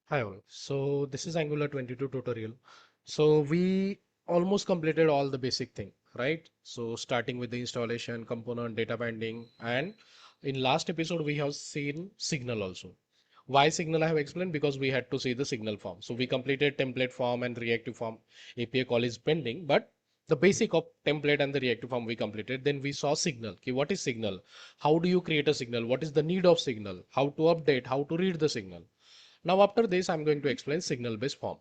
Hi all. So this is Angular 22 tutorial. So we almost completed all the basic thing, right? So starting with the installation, component, data binding, and in last episode we have seen signal also. Why signal I have explained because we had to see the signal form. So we completed template form and reactive form. API call is pending, but the basic of template and the reactive form we completed. Then we saw signal. Okay, what is signal? How do you create a signal? What is the need of signal? How to update? How to read the signal? Now after this, I'm going to explain signal-based form.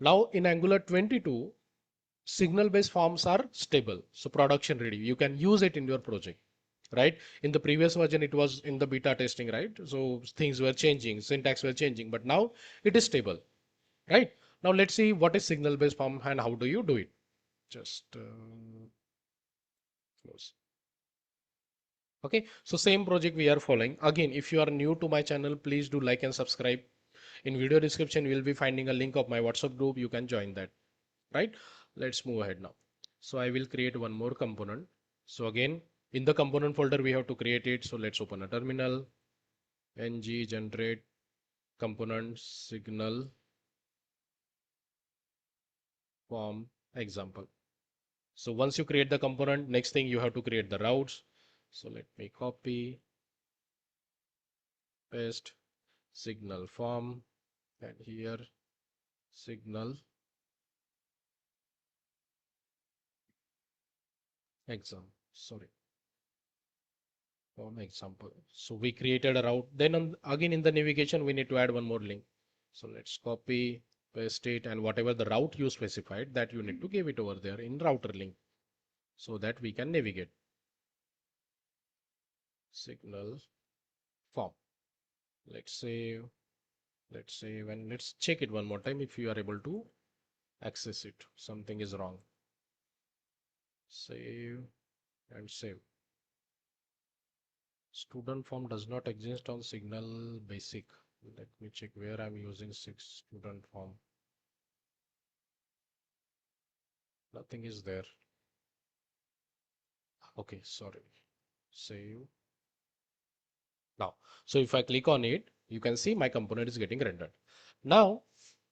Now in Angular 22, signal-based forms are stable. So production ready. You can use it in your project, right? In the previous version, it was in the beta testing, right? So things were changing, syntax were changing, but now it is stable, right? Now let's see what is signal-based form and how do you do it. Just close. Okay, so same project we are following. Again, if you are new to my channel, please do like and subscribe. In video description, you will be finding a link of my WhatsApp group. You can join that, right? Let's move ahead now. So I will create one more component. So again, in the component folder, we have to create it. So let's open a terminal, ng generate component signal form example. So once you create the component, next thing you have to create the routes. So let me copy, paste signal form, and here signal exam. Sorry, form example. So we created a route. Then again in the navigation, we need to add one more link. So let's copy, paste it, and whatever the route you specified, that you need to give it over there in router link so that we can navigate. Signal form. Let's save. Let's save and let's check it one more time if you are able to access it. Something is wrong. Save and save. Student form does not exist on Signal Basic. Let me check where I'm using six student form. Nothing is there. Okay, sorry. Save now. So if I click on it, you can see my component is getting rendered. Now,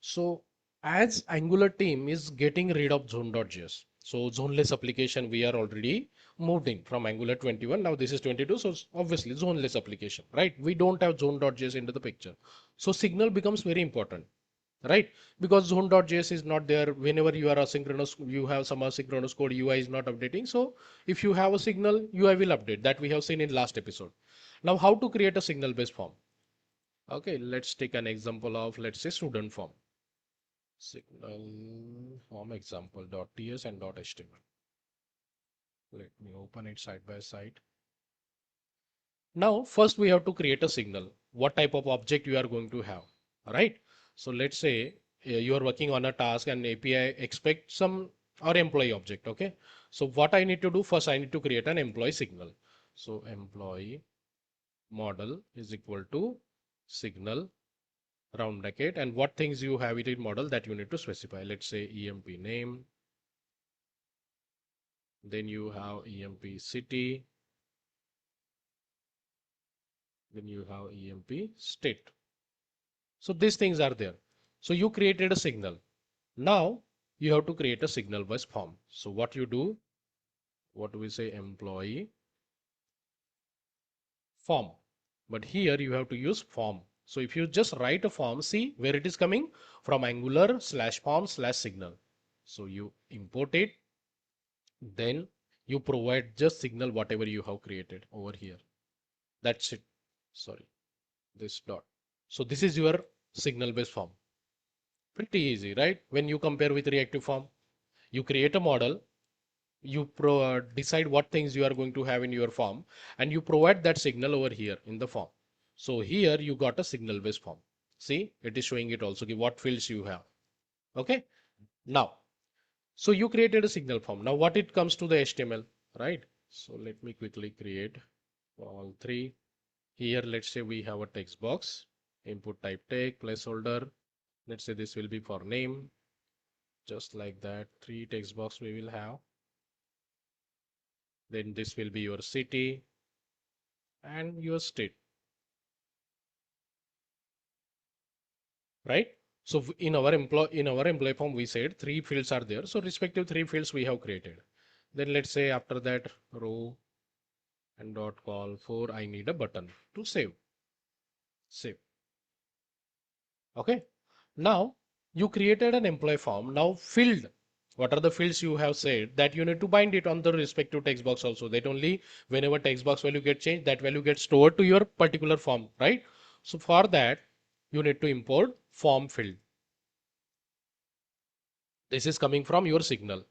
so as Angular team is getting rid of zone.js, so zoneless application we are already moved in from Angular 21. Now this is 22, so obviously zoneless application, right? We don't have zone.js into the picture. So signal becomes very important, right? Because zone.js is not there whenever you are asynchronous, you have some asynchronous code, UI is not updating. So if you have a signal, UI will update. That we have seen in last episode. Now how to create a signal based form? Okay, let's take an example of, let's say, student form. Signal form example.ts and .html. Let me open it side by side. Now, first we have to create a signal. What type of object you are going to have, right? So let's say you are working on a task and API expect some or employee object, okay? So what I need to do first, I need to create an employee signal. So employee model is equal to signal round bracket, and what things you have it in model that you need to specify. Let's say EMP name, then you have EMP city, then you have EMP state. So these things are there. So you created a signal. Now you have to create a signal bus form. So what you do, what do we say, employee form. But here you have to use form. So if you just write a form, see where it is coming from, Angular slash form slash signal. So you import it, then you provide just signal whatever you have created over here. That's it. Sorry, this dot. So this is your signal based form. Pretty easy, right? When you compare with reactive form, you create a model, you decide what things you are going to have in your form, and you provide that signal over here in the form. So here you got a signal based form. See, it is showing it also, what fields you have. Okay. Now, so you created a signal form. Now what it comes to the HTML, right? So let me quickly create all three. Here, let's say we have a text box, input type tag, placeholder. Let's say this will be for name, just like that. Three text box we will have. Then this will be your city and your state, right? So in our employee form, we said three fields are there. So respective three fields we have created. Then let's say after that row and dot call for I need a button to save. Save. Okay. Now you created an employee form. Now field. What are the fields you have said that you need to bind it on the respective text box also, that only whenever text box value get changed, that value gets stored to your particular form, right? So for that, you need to import form field. This is coming from your signal.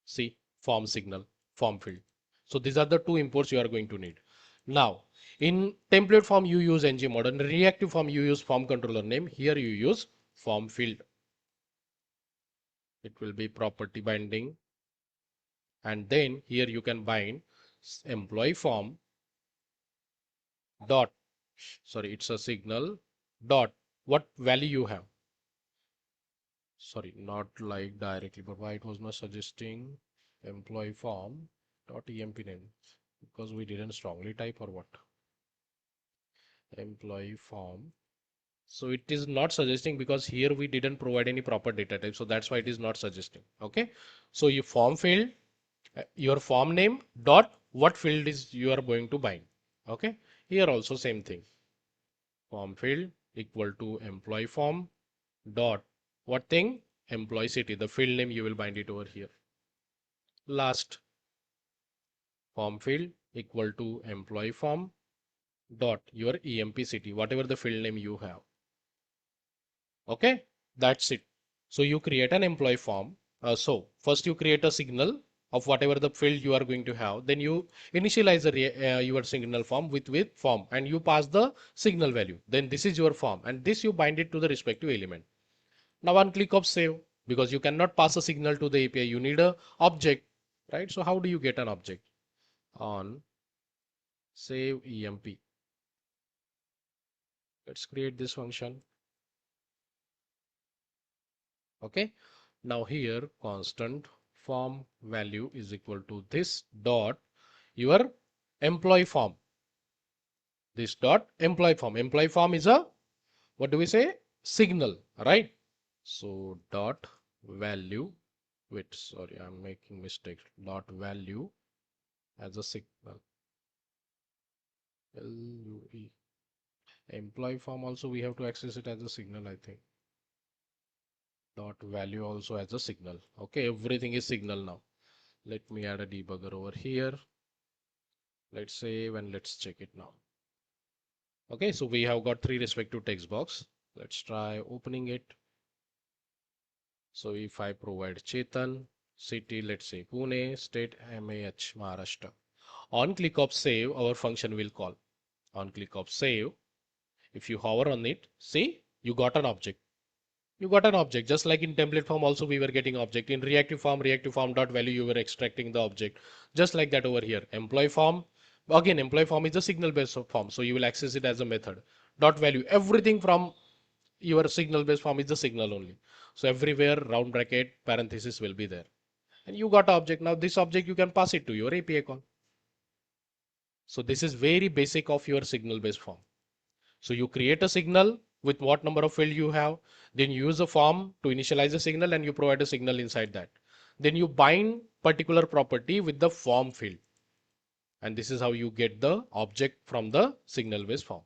See, form signal, form field. So these are the two imports you are going to need. Now, in template form, you use ng mod. In reactive form, you use form controller name. Here you use form field. It will be property binding. And then here you can bind employee form dot, sorry, it's a signal dot, what value you have. Sorry, not like directly, but why it was not suggesting employee form dot emp name, because we didn't strongly type or what? Employee form. So it is not suggesting because here we didn't provide any proper data type. So that's why it is not suggesting. Okay. So your form field, your form name dot what field is you are going to bind. Okay. Here also same thing. Form field equal to employee form dot what thing? Employee city. The field name you will bind it over here. Last, form field equal to employee form dot your emp city, whatever the field name you have. Okay, that's it. So you create an employee form. So first you create a signal of whatever the field you are going to have. Then you initialize your signal form with form, and you pass the signal value. Then this is your form, and this you bind it to the respective element. Now one click of save, because you cannot pass a signal to the API. You need a object, right? So how do you get an object? On save emp. Let's create this function. Okay. Now here constant form value is equal to this dot your employee form. This dot employee form. Employee form is a, what do we say? Signal, right? So dot value. Wait, sorry, I'm making mistake. Dot value as a signal. LUE. Employee form also we have to access it as a signal, I think. Dot value also as a signal. Okay, everything is signal now. Let me add a debugger over here. Let's save and let's check it now. Okay, so we have got three respective text box. Let's try opening it. So if I provide Chetan, city, let's say Pune, state MAH, Maharashtra. On click of save, our function will call. On click of save, if you hover on it, see, you got an object. You got an object. Just like in template form also we were getting object. In reactive form dot value you were extracting the object. Just like that over here. Employee form. Again, employee form is a signal based form. So you will access it as a method. Dot value. Everything from your signal based form is the signal only. So everywhere round bracket parenthesis will be there. And you got object. Now this object you can pass it to your API call. So this is very basic of your signal based form. So you create a signal with what number of field you have, then you use a form to initialize the signal and you provide a signal inside that. Then you bind particular property with the form field. And this is how you get the object from the signal based form.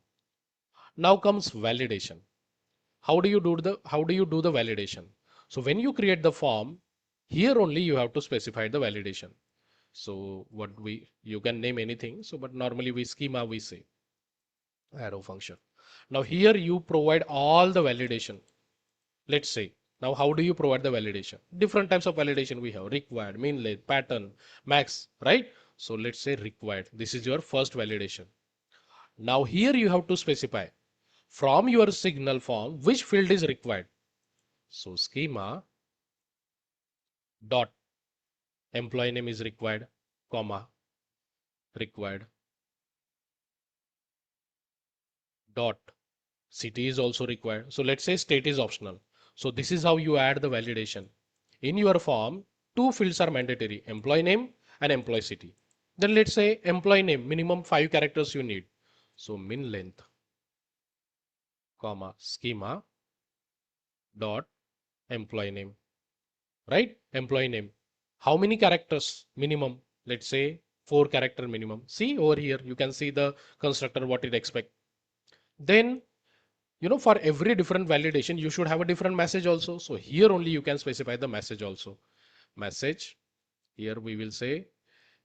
Now comes validation. How do you do the validation? So when you create the form, here only you have to specify the validation. So you can name anything. So but normally we schema we say arrow function. Now here you provide all the validation. Let's say, now how do you provide the validation? Different types of validation we have: required, min length, pattern, max, right? So let's say required. This is your first validation. Now here you have to specify from your signal form which field is required. So schema dot employee name is required, comma, required dot city is also required. So let's say state is optional. So this is how you add the validation. In your form, two fields are mandatory: employee name and employee city. Then let's say employee name, minimum 5 characters you need. So min length, comma, schema. dot employee name, right? Employee name. How many characters minimum? Let's say 4 character minimum. See over here, you can see the constructor what it expect. Then, for every different validation, you should have a different message also. So here only you can specify the message also. Message, here we will say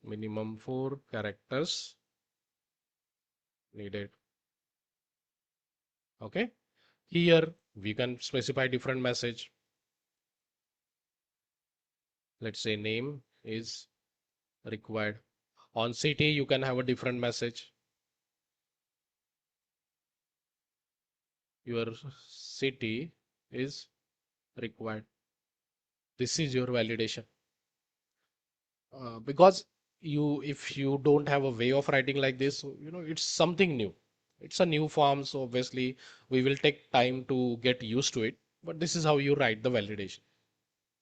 minimum 4 characters needed. Okay. Here we can specify different message. Let's say name is required. On city, you can have a different message. Your city is required. This is your validation. Because if you don't have a way of writing like this, so, it's something new. It's a new form, so obviously we will take time to get used to it. But this is how you write the validation.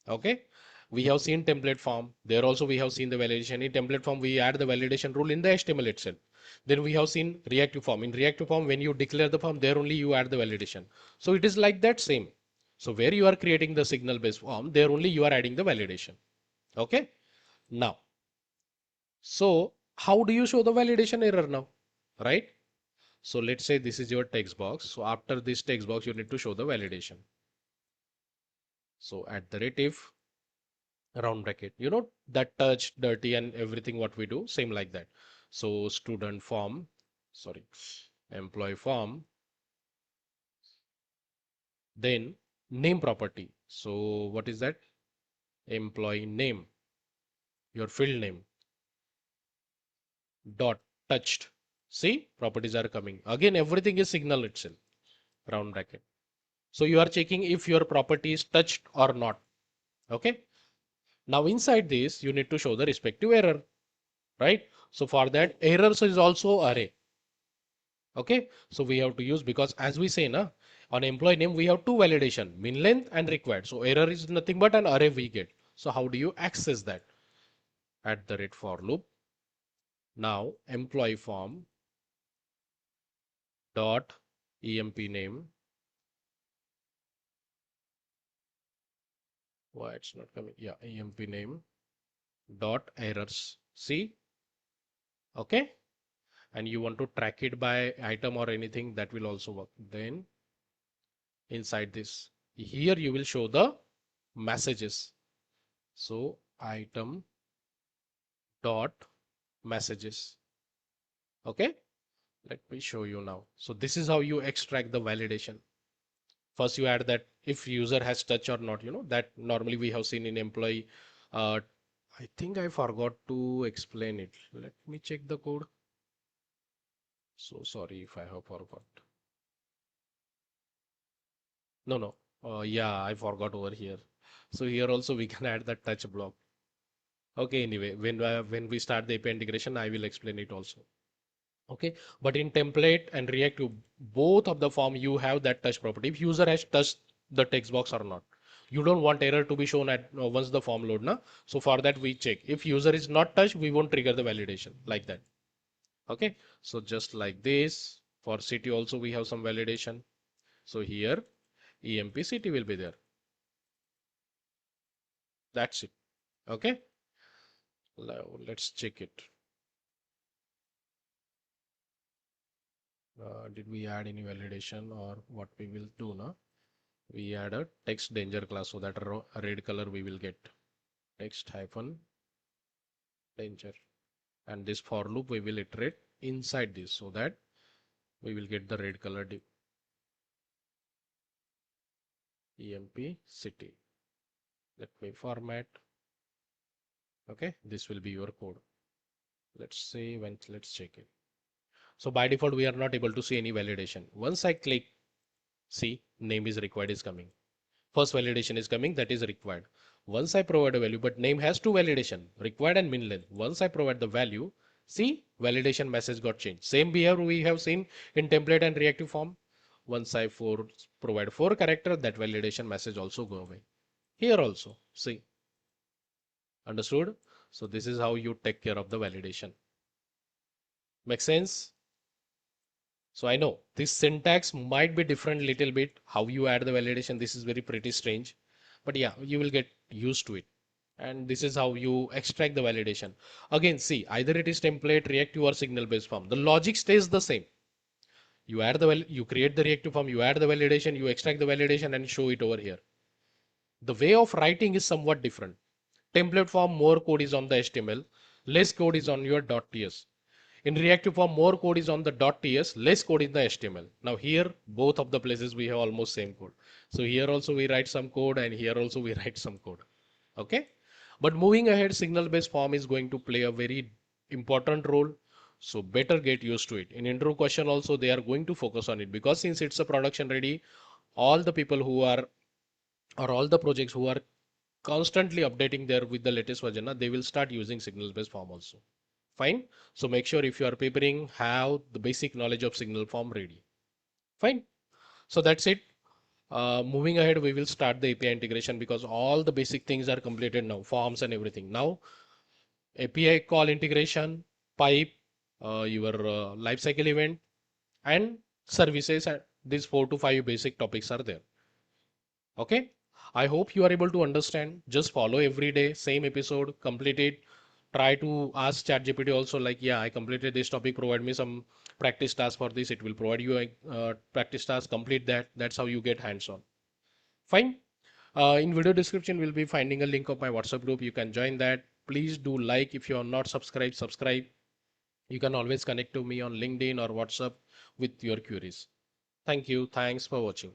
Okay. We have seen template form. There also we have seen the validation. In template form, we add the validation rule in the HTML itself. Then we have seen reactive form. In reactive form, when you declare the form, there only you add the validation. So it is like that same. So where you are creating the signal based form, there only you are adding the validation. Okay. Now, so how do you show the validation error now? Right? So let's say this is your text box. So after this text box, you need to show the validation. So at the rate if round bracket, that touch dirty and everything what we do same like that. So student form, sorry, employee form, then name property. So what is that? Employee name, your field name dot touched. See, properties are coming again. Everything is signal itself, round bracket. So you are checking if your property is touched or not. Okay. Now inside this, you need to show the respective error, right? So for that, errors is also array. Okay, so we have to use, because as we say na, on employee name we have two validation, min length and required. So error is nothing but an array we get. So how do you access that? At the rate for loop. Now employee form dot emp name. Why it's not coming? Yeah, emp name dot errors. See, okay, and you want to track it by item or anything, that will also work. Then inside this, here you will show the messages. So item dot messages. Okay, let me show you now. So this is how you extract the validation. First you add that if user has touch or not, that normally we have seen in employee. uh, I think I forgot to explain it. Let me check the code. So sorry if I have forgot. No, yeah, I forgot over here. So here also we can add that touch block. Okay, anyway, when we start the API integration, I will explain it also. Okay, but in template and reactive, both of the form you have that touch property. If user has touched the text box or not, you don't want error to be shown at once the form load na. So for that we check if user is not touched, we won't trigger the validation like that. Okay, so just like this, for city also we have some validation. So here emp city will be there. That's it. Okay, let's check it. Did we add any validation, or what we will do now? We add a text danger class, so that a red color we will get. Text hyphen danger. And this for loop we will iterate inside this, so that we will get the red color emp city. Let me format. Okay, this will be your code. Let's say let's check it. So by default we are not able to see any validation. Once I click, see, name is required is coming. First validation is coming, that is required. Once I provide a value, but name has two validation, required and min length. Once I provide the value, see, validation message got changed. Same behavior we have seen in template and reactive form. Once I provide 4 character, that validation message also go away. Here also, see, understood? So this is how you take care of the validation. Make sense? So I know this syntax might be different little bit. How you add the validation, this is very pretty strange. But yeah, you will get used to it. And this is how you extract the validation. Again, see, either it is template, reactive or signal based form. The logic stays the same. You create the reactive form, you add the validation, you extract the validation and show it over here. The way of writing is somewhat different. Template form, more code is on the HTML, less code is on your .ts. In reactive form, more code is on the .ts, less code in the HTML. Now here, both of the places we have almost same code. So here also we write some code and here also we write some code. Okay. But moving ahead, signal based form is going to play a very important role. So better get used to it. In intro question also, they are going to focus on it because since it's a production ready, all the people who are or all the projects who are constantly updating there with the latest version, they will start using signal based form also. Fine. So make sure if you are preparing, have the basic knowledge of signal form ready. Fine. So that's it. Moving ahead, we will start the API integration because all the basic things are completed now, forms and everything. Now, API call integration, pipe, your lifecycle event, and services. These 4 to 5 basic topics are there. Okay. I hope you are able to understand. Just follow every day, same episode, complete it. Try to ask ChatGPT also, like, yeah, I completed this topic, provide me some practice task for this. It will provide you a practice task, complete that. That's how you get hands-on. Fine. In video description, we'll be finding a link of my WhatsApp group. You can join that. Please do like if you are not subscribed, subscribe. You can always connect to me on LinkedIn or WhatsApp with your queries. Thank you. Thanks for watching.